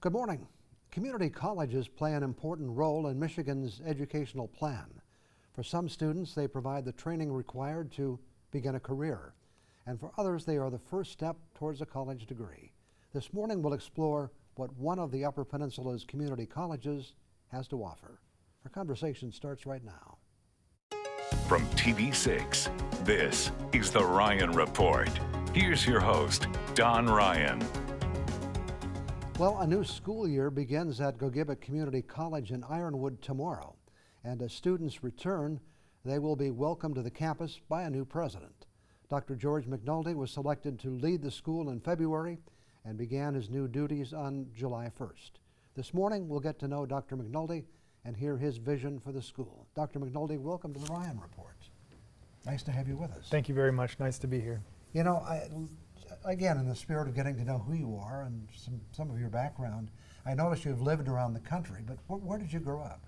Good morning. Community colleges play an important role in Michigan's educational plan. For some students, they provide the training required to begin a career. And for others, they are the first step towards a college degree. This morning, we'll explore what one of the Upper Peninsula's community colleges has to offer. Our conversation starts right now. From TV6, this is The Ryan Report. Here's your host, Don Ryan. Well, a new school year begins at Gogebic Community College in Ironwood tomorrow. And as students return, they will be welcomed to the campus by a new president. Dr. George McNulty was selected to lead the school in February and began his new duties on July 1st. This morning, we'll get to know Dr. McNulty and hear his vision for the school. Dr. McNulty, welcome to the Ryan Report. Nice to have you with us. Thank you very much. Nice to be here. You know, again, in the spirit of getting to know who you are and some of your background, I noticed you've lived around the country, but where did you grow up?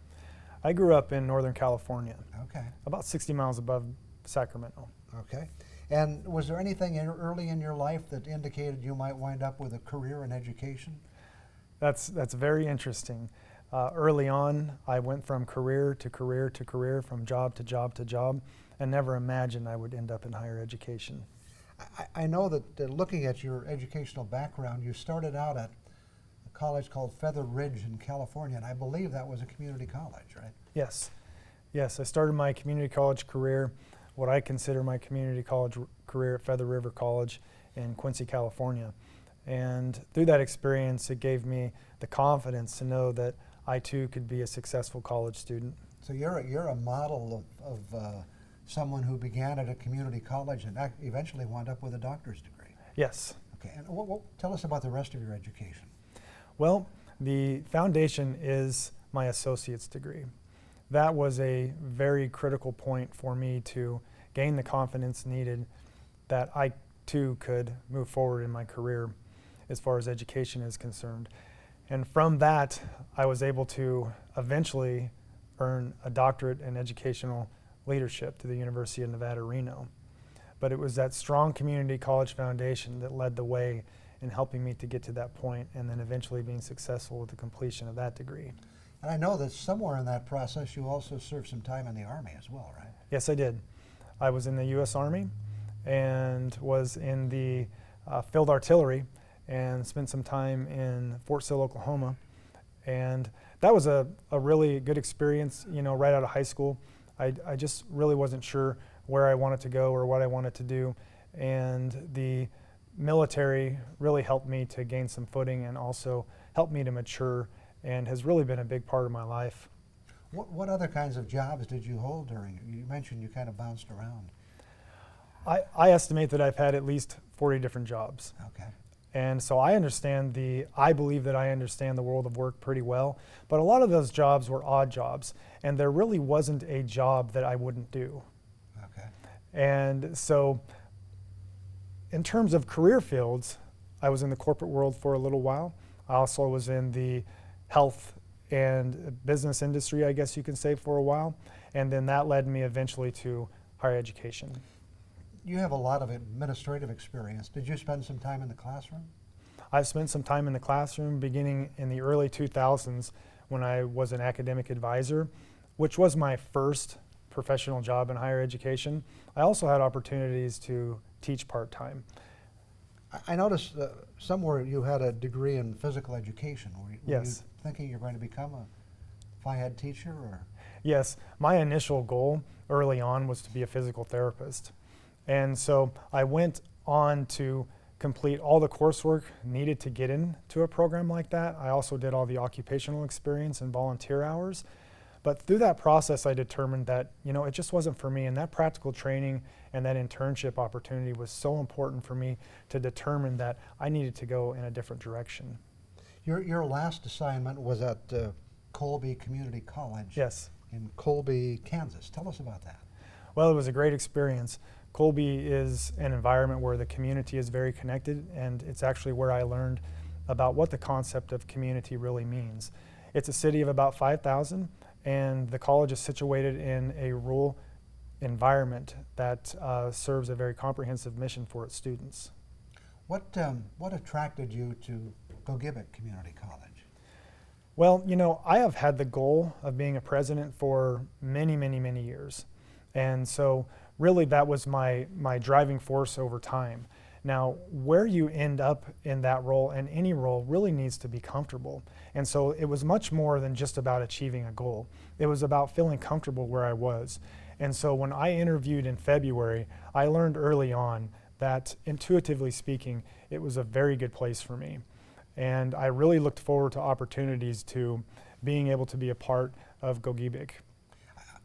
I grew up in Northern California. Okay. About 60 miles above Sacramento. Okay. And was there anything early in your life that indicated you might wind up with a career in education? That's very interesting. Early on, I went from career to career to career, from job to job to job, and never imagined I would end up in higher education. I know that looking at your educational background, you started out at a college called Feather Ridge in California, and I believe that was a community college, right? Yes. Yes, I started my community college career, what I consider my community college career at Feather River College in Quincy, California. And through that experience, it gave me the confidence to know that I too could be a successful college student. So you're a model of someone who began at a community college and eventually wound up with a doctor's degree. Yes. Okay, and tell us about the rest of your education. Well, the foundation is my associate's degree. That was a very critical point for me to gain the confidence needed that I too could move forward in my career as far as education is concerned. And from that, I was able to eventually earn a doctorate in educational leadership to the University of Nevada, Reno. But it was that strong community college foundation that led the way in helping me to get to that point and then eventually being successful with the completion of that degree. And I know that somewhere in that process you also served some time in the Army as well, right? Yes, I did. I was in the U.S. Army and was in the field artillery and spent some time in Fort Sill, Oklahoma. And that was a really good experience, you know, right out of high school. I just really wasn't sure where I wanted to go or what I wanted to do. And the military really helped me to gain some footing and also helped me to mature and has really been a big part of my life. What other kinds of jobs did you hold during it? You mentioned you kind of bounced around. I estimate that I've had at least 40 different jobs. Okay. And so I believe that I understand the world of work pretty well, but a lot of those jobs were odd jobs, and there really wasn't a job that I wouldn't do. Okay. And so in terms of career fields, I was in the corporate world for a little while. I also was in the health and business industry, I guess you can say, for a while, and then that led me eventually to higher education. You have a lot of administrative experience. Did you spend some time in the classroom? I've spent some time in the classroom beginning in the early 2000s when I was an academic advisor, which was my first professional job in higher education. I also had opportunities to teach part-time. I noticed somewhere you had a degree in physical education. Were Yes. you thinking you're going to become a phy ed teacher? Or? Yes, my initial goal early on was to be a physical therapist. And so I went on to complete all the coursework needed to get into a program like that. I also did all the occupational experience and volunteer hours. But through that process, I determined that, you know, it just wasn't for me. And that practical training and that internship opportunity was so important for me to determine that I needed to go in a different direction. Your last assignment was at Colby Community College. Yes. In Colby, Kansas. Tell us about that. Well, it was a great experience. Colby is an environment where the community is very connected, and it's actually where I learned about what the concept of community really means. It's a city of about 5,000, and the college is situated in a rural environment that serves a very comprehensive mission for its students. What attracted you to Gogebic Community College? Well, you know, I have had the goal of being a president for many, many, many years. And so really that was my driving force over time. Now, where you end up in that role and any role really needs to be comfortable. And so it was much more than just about achieving a goal. It was about feeling comfortable where I was. And so when I interviewed in February, I learned early on that intuitively speaking, it was a very good place for me. And I really looked forward to opportunities to being able to be a part of Gogebic.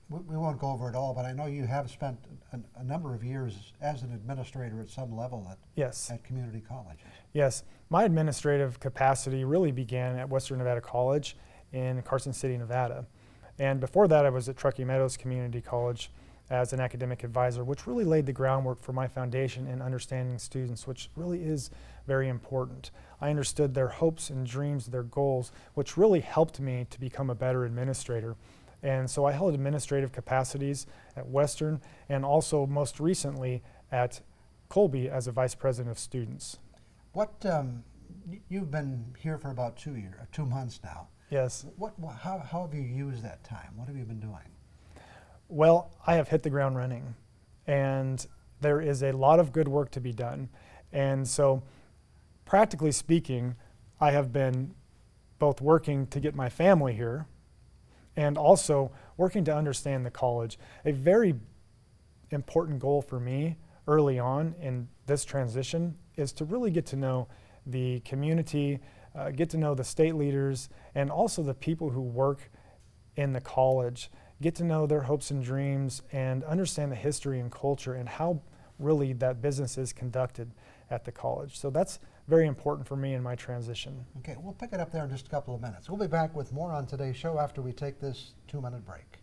We won't go over it all, but I know you have spent a number of years as an administrator at some level Yes. at community colleges. Yes, my administrative capacity really began at Western Nevada College in Carson City, Nevada. And before that, I was at Truckee Meadows Community College as an academic advisor, which really laid the groundwork for my foundation in understanding students, which really is very important. I understood their hopes and dreams, their goals, which really helped me to become a better administrator. And so I held administrative capacities at Western and also most recently at Colby as a vice president of students. You've been here for about 2 months now. Yes. How have you used that time? What have you been doing? Well, I have hit the ground running, and there is a lot of good work to be done. And so, practically speaking, I have been both working to get my family here and also working to understand the college. A very important goal for me early on in this transition is to really get to know the community, get to know the state leaders, and also the people who work in the college, get to know their hopes and dreams, and understand the history and culture and how really that business is conducted at the college. So that's very important for me in my transition. Okay, we'll pick it up there in just a couple of minutes. We'll be back with more on today's show after we take this 2-minute break.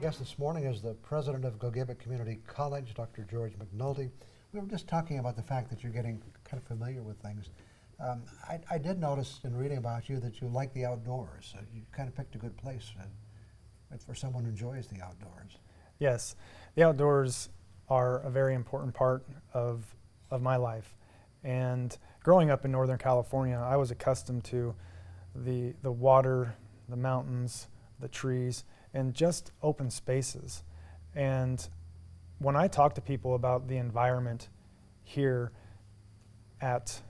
Guest this morning is the president of Gogebic Community College, Dr. George McNulty. We were just talking about the fact that you're getting kind of familiar with things. I did notice in reading about you that you like the outdoors. You kind of picked a good place for someone who enjoys the outdoors. Yes, the outdoors are a very important part of my life. And growing up in Northern California, I was accustomed to the water, the mountains, the trees, and just open spaces. And when I talk to people about the environment here at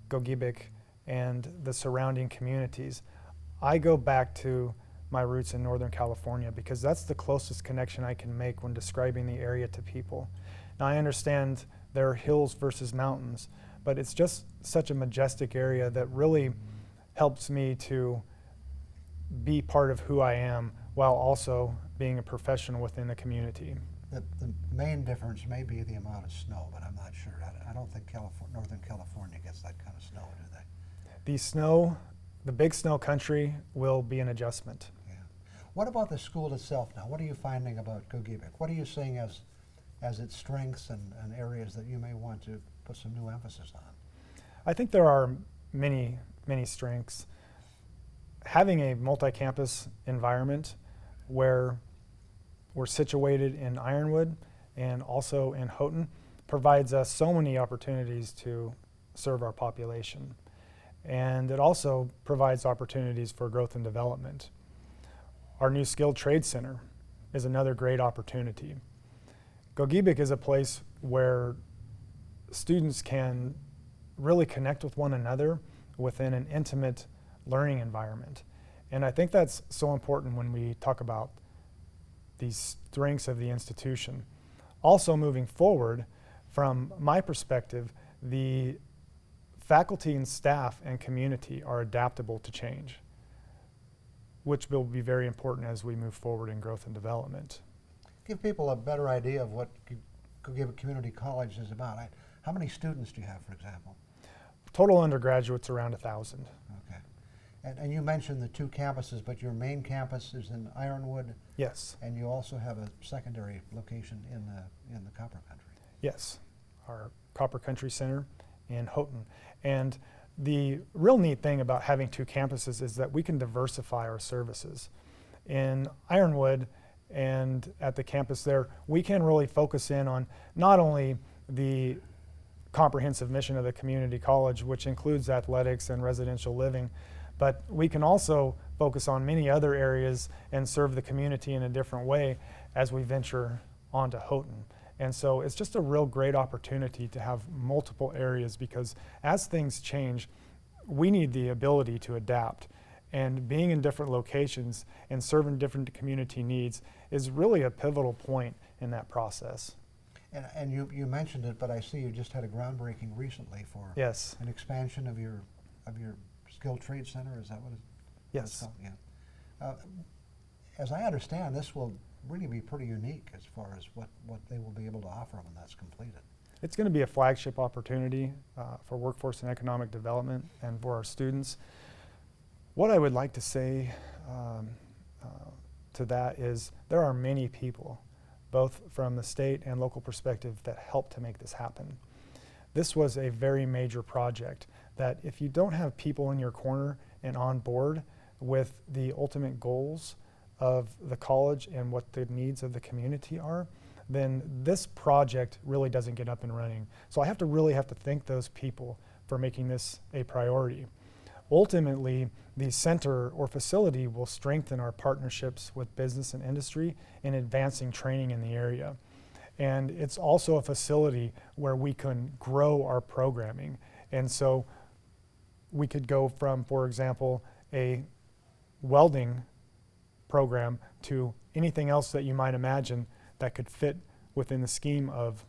Gogebic and the surrounding communities, I go back to my roots in Northern California because that's the closest connection I can make when describing the area to people. Now I understand there are hills versus mountains, but it's just such a majestic area that really helps me to be part of who I am while also being a professional within the community. The main difference may be the amount of snow, but I'm not sure. I don't think Northern California gets that kind of snow, do they? The big snow country will be an adjustment. Yeah. What about the school itself now? What are you finding about Gogebic? What are you seeing as its strengths and areas that you may want to put some new emphasis on? I think there are many, many strengths. Having a multi-campus environment where we're situated in Ironwood and also in Houghton provides us so many opportunities to serve our population. And it also provides opportunities for growth and development. Our new Skilled Trade Center is another great opportunity. Gogebic is a place where students can really connect with one another within an intimate learning environment. And I think that's so important when we talk about these strengths of the institution. Also moving forward, from my perspective, the faculty and staff and community are adaptable to change, which will be very important as we move forward in growth and development. Give people a better idea of what Gogebic Community College is about. How many students do you have, for example? Total undergraduates around 1,000. Okay. And you mentioned the 2 campuses, but your main campus is in Ironwood? Yes. And you also have a secondary location in the Copper Country? Yes, our Copper Country Center in Houghton. And the real neat thing about having 2 campuses is that we can diversify our services. In Ironwood and at the campus there, we can really focus in on not only the comprehensive mission of the community college, which includes athletics and residential living. But we can also focus on many other areas and serve the community in a different way as we venture onto Houghton. And so it's just a real great opportunity to have multiple areas, because as things change, we need the ability to adapt. And being in different locations and serving different community needs is really a pivotal point in that process. And you mentioned it, but I see you just had a groundbreaking recently for Yes. an expansion of your skilled trade center. Is that what it's Yes. called? Yeah. As I understand, this will really be pretty unique as far as what they will be able to offer when that's completed. It's going to be a flagship opportunity for workforce and economic development and for our students. What I would like to say to that is there are many people, both from the state and local perspective, that helped to make this happen. This was a very major project that if you don't have people in your corner and on board with the ultimate goals of the college and what the needs of the community are, then this project really doesn't get up and running. So I really have to thank those people for making this a priority. Ultimately, the center or facility will strengthen our partnerships with business and industry in advancing training in the area. And it's also a facility where we can grow our programming. And so we could go from, for example, a welding program to anything else that you might imagine that could fit within the scheme of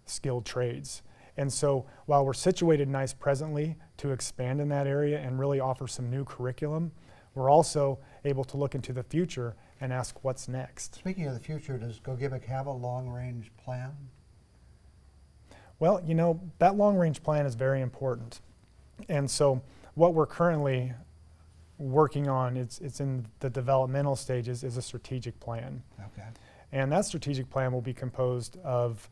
skilled trades. And so while we're situated nice presently to expand in that area and really offer some new curriculum, we're also able to look into the future and ask what's next. Speaking of the future, does Gogebic have a long-range plan? Well, you know, that long-range plan is very important. And so what we're currently working on, it's in the developmental stages, is a strategic plan. Okay. And that strategic plan will be composed of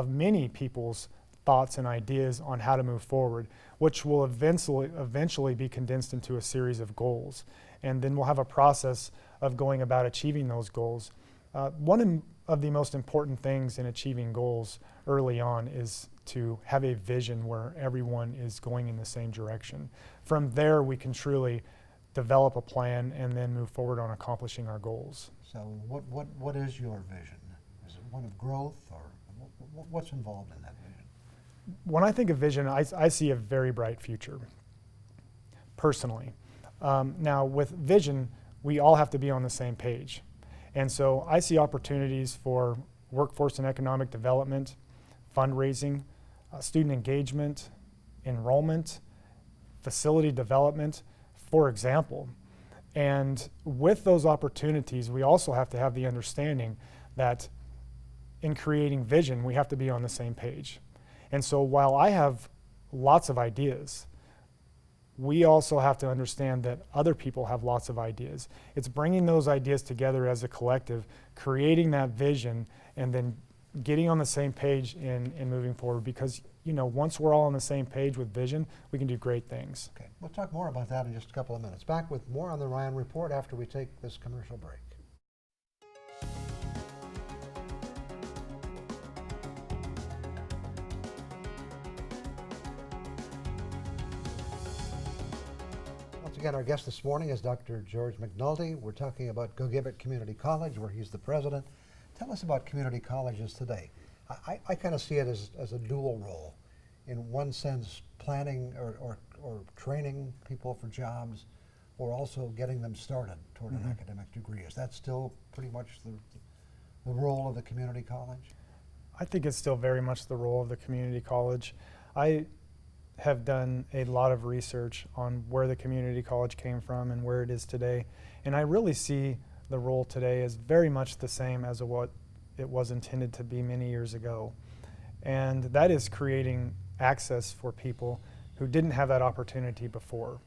many people's thoughts and ideas on how to move forward, which will eventually be condensed into a series of goals. And then we'll have a process of going about achieving those goals. One of the most important things in achieving goals early on is to have a vision where everyone is going in the same direction. From there, we can truly develop a plan and then move forward on accomplishing our goals. So what is your vision? Is it one of growth, or what's involved in that vision? When I think of vision, I see a very bright future, personally. Now, with vision, we all have to be on the same page. And so I see opportunities for workforce and economic development, fundraising, student engagement, enrollment, facility development, for example. And with those opportunities, we also have to have the understanding that in creating vision, we have to be on the same page. And so while I have lots of ideas, we also have to understand that other people have lots of ideas. It's bringing those ideas together as a collective, creating that vision, and then getting on the same page and moving forward, because you know, once we're all on the same page with vision, we can do great things. Okay, we'll talk more about that in just a couple of minutes. Back with more on the Ryan Report after we take this commercial break. Once again, our guest this morning is Dr. George McNulty. We're talking about Gogebic Community College, where he's the president. Tell us about community colleges today. I kind of see it as a dual role. In one sense, planning or training people for jobs, or also getting them started toward an academic degree. Is that still pretty much the role of the community college? I think it's still very much the role of the community college. I have done a lot of research on where the community college came from and where it is today, and I really see the role today as very much the same as what it was intended to be many years ago. And that is creating access for people who didn't have that opportunity before.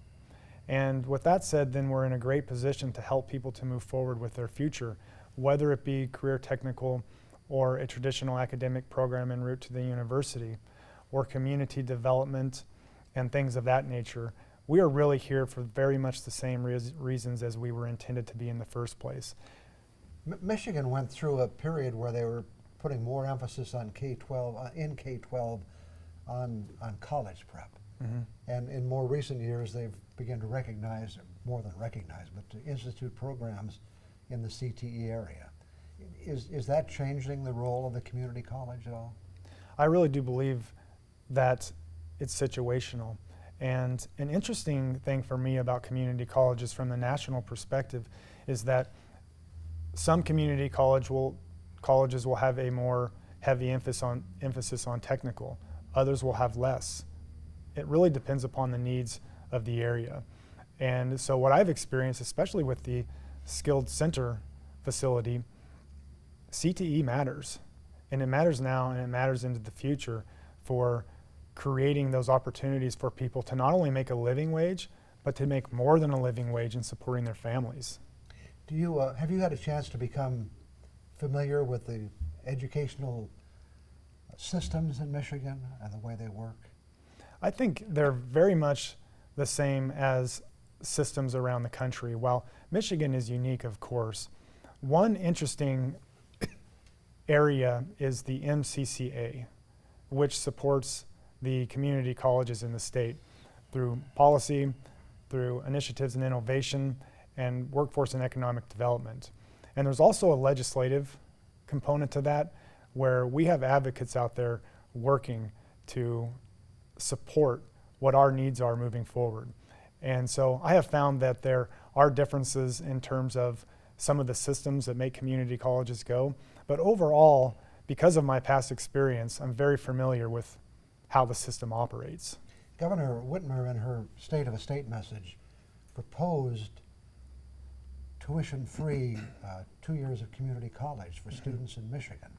And with that said, then we're in a great position to help people to move forward with their future, whether it be career technical or a traditional academic program en route to the university, or community development and things of that nature. We are really here for very much the same reasons as we were intended to be in the first place. Michigan went through a period where they were putting more emphasis on K-12, in K-12 on college prep. And in more recent years, they've begun to recognize, more than recognize, but to institute programs in the CTE area. Is that changing the role of the community college at all? I really do believe that it's situational. And an interesting thing for me about community colleges from the national perspective is that some community colleges will have a more heavy emphasis on technical. Others will have less. It really depends upon the needs of the area. And so what I've experienced, especially with the Skilled Center facility, CTE matters. And it matters now and it matters into the future for creating those opportunities for people to not only make a living wage, but to make more than a living wage in supporting their families. Do you, have you had a chance to become familiar with the educational systems in Michigan and the way they work? I think they're very much the same as systems around the country. While Michigan is unique, of course, one interesting area is the MCCA, which supports the community colleges in the state through policy, through initiatives and innovation, and workforce and economic development. And there's also a legislative component to that, where we have advocates out there working to support what our needs are moving forward. And so I have found that there are differences in terms of some of the systems that make community colleges go, but overall, because of my past experience, I'm very familiar with how the system operates. Governor Whitmer, in her State of a State message, proposed tuition-free 2 years of community college for students in Michigan.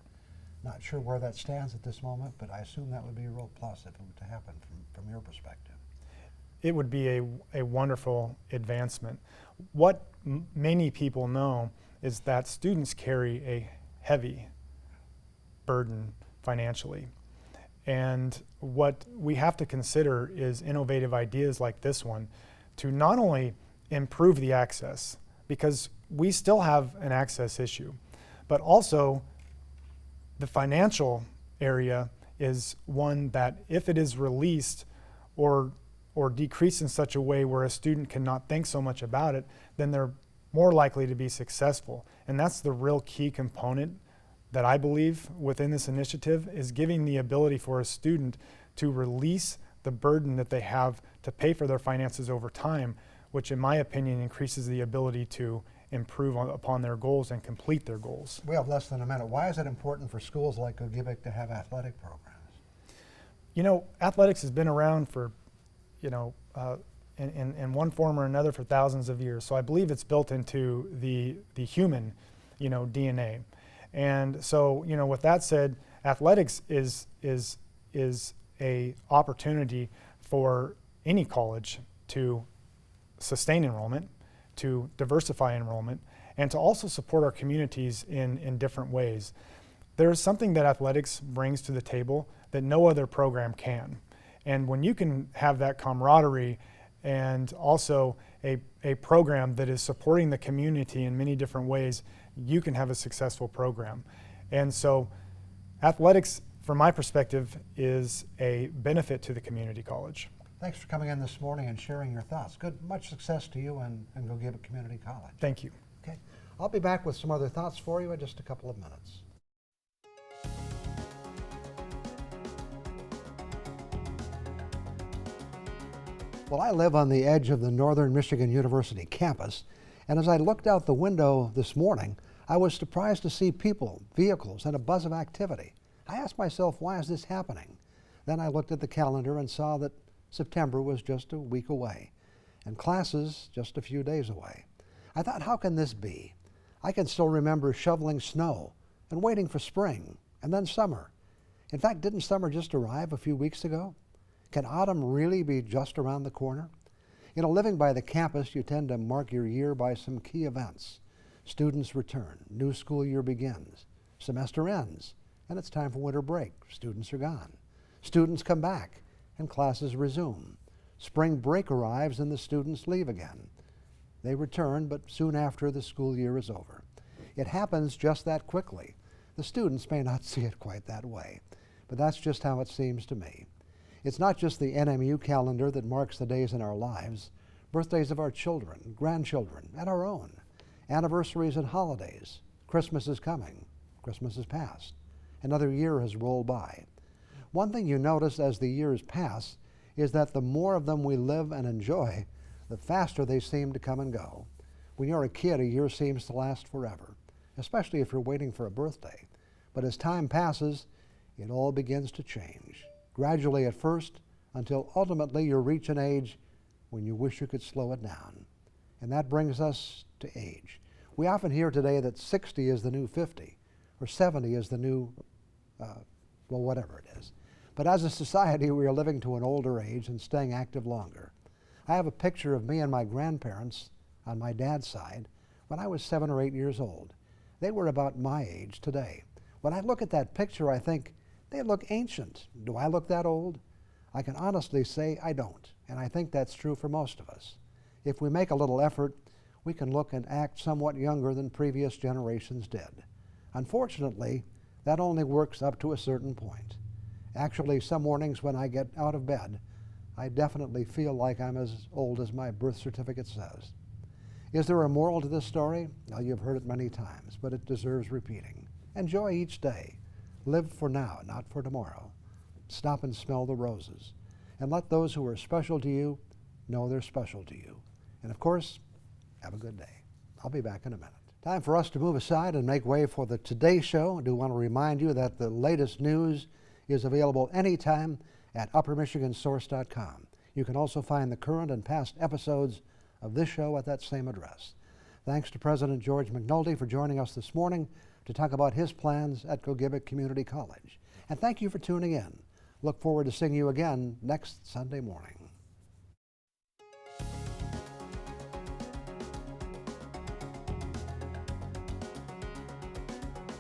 Not sure where that stands at this moment, but I assume that would be a real plus if it were to happen from your perspective. It would be a wonderful advancement. What many people know is that students carry a heavy burden financially. And what we have to consider is innovative ideas like this one to not only improve the access, because we still have an access issue, but also the financial area is one that if it is released or decreased in such a way where a student cannot think so much about it, then they're more likely to be successful. And that's the real key component that I believe within this initiative, is giving the ability for a student to release the burden that they have to pay for their finances over time, which in my opinion increases the ability to improve upon their goals and complete their goals. We have less than a minute. Why is it important for schools like Gogebic to have athletic programs? You know, athletics has been around for, in one form or another for thousands of years. So I believe it's built into the human, DNA. And so, with that said, athletics is a opportunity for any college to sustain enrollment, to diversify enrollment, and to also support our communities in different ways. There is something that athletics brings to the table that no other program can. And when you can have that camaraderie and also a program that is supporting the community in many different ways, you can have a successful program. And so athletics, from my perspective, is a benefit to the community college. Thanks for coming in this morning and sharing your thoughts. Much success to you and Gogebic Community College. Thank you. Okay, I'll be back with some other thoughts for you in just a couple of minutes. Well, I live on the edge of the Northern Michigan University campus, and as I looked out the window this morning, I was surprised to see people, vehicles, and a buzz of activity. I asked myself, why is this happening? Then I looked at the calendar and saw that September was just a week away, and classes just a few days away. I thought, how can this be? I can still remember shoveling snow and waiting for spring, and then summer. In fact, didn't summer just arrive a few weeks ago? Can autumn really be just around the corner? Living by the campus, you tend to mark your year by some key events. Students return, new school year begins, semester ends, and it's time for winter break. Students are gone. Students come back, and classes resume. Spring break arrives, and the students leave again. They return, but soon after the school year is over. It happens just that quickly. The students may not see it quite that way, but that's just how it seems to me. It's not just the NMU calendar that marks the days in our lives, birthdays of our children, grandchildren, and our own, anniversaries and holidays. Christmas is coming, Christmas is past, another year has rolled by. One thing you notice as the years pass is that the more of them we live and enjoy, the faster they seem to come and go. When you're a kid, a year seems to last forever, especially if you're waiting for a birthday. But as time passes, it all begins to change, gradually at first, until ultimately you reach an age when you wish you could slow it down. And that brings us to age. We often hear today that 60 is the new 50, or 70 is the new, well, whatever it is. But as a society, we are living to an older age and staying active longer. I have a picture of me and my grandparents on my dad's side when I was 7 or 8 years old. They were about my age today. When I look at that picture, I think, they look ancient. Do I look that old? I can honestly say I don't, and I think that's true for most of us. If we make a little effort, we can look and act somewhat younger than previous generations did. Unfortunately, that only works up to a certain point. Actually, some mornings when I get out of bed, I definitely feel like I'm as old as my birth certificate says. Is there a moral to this story? Well, you've heard it many times, but it deserves repeating. Enjoy each day. Live for now, not for tomorrow. Stop and smell the roses. And let those who are special to you know they're special to you. And of course, have a good day. I'll be back in a minute. Time for us to move aside and make way for the Today Show. I do want to remind you that the latest news is available anytime at uppermichigansource.com. You can also find the current and past episodes of this show at that same address. Thanks to President George McNulty for joining us this morning to talk about his plans at Gogebic Community College. And thank you for tuning in. Look forward to seeing you again next Sunday morning.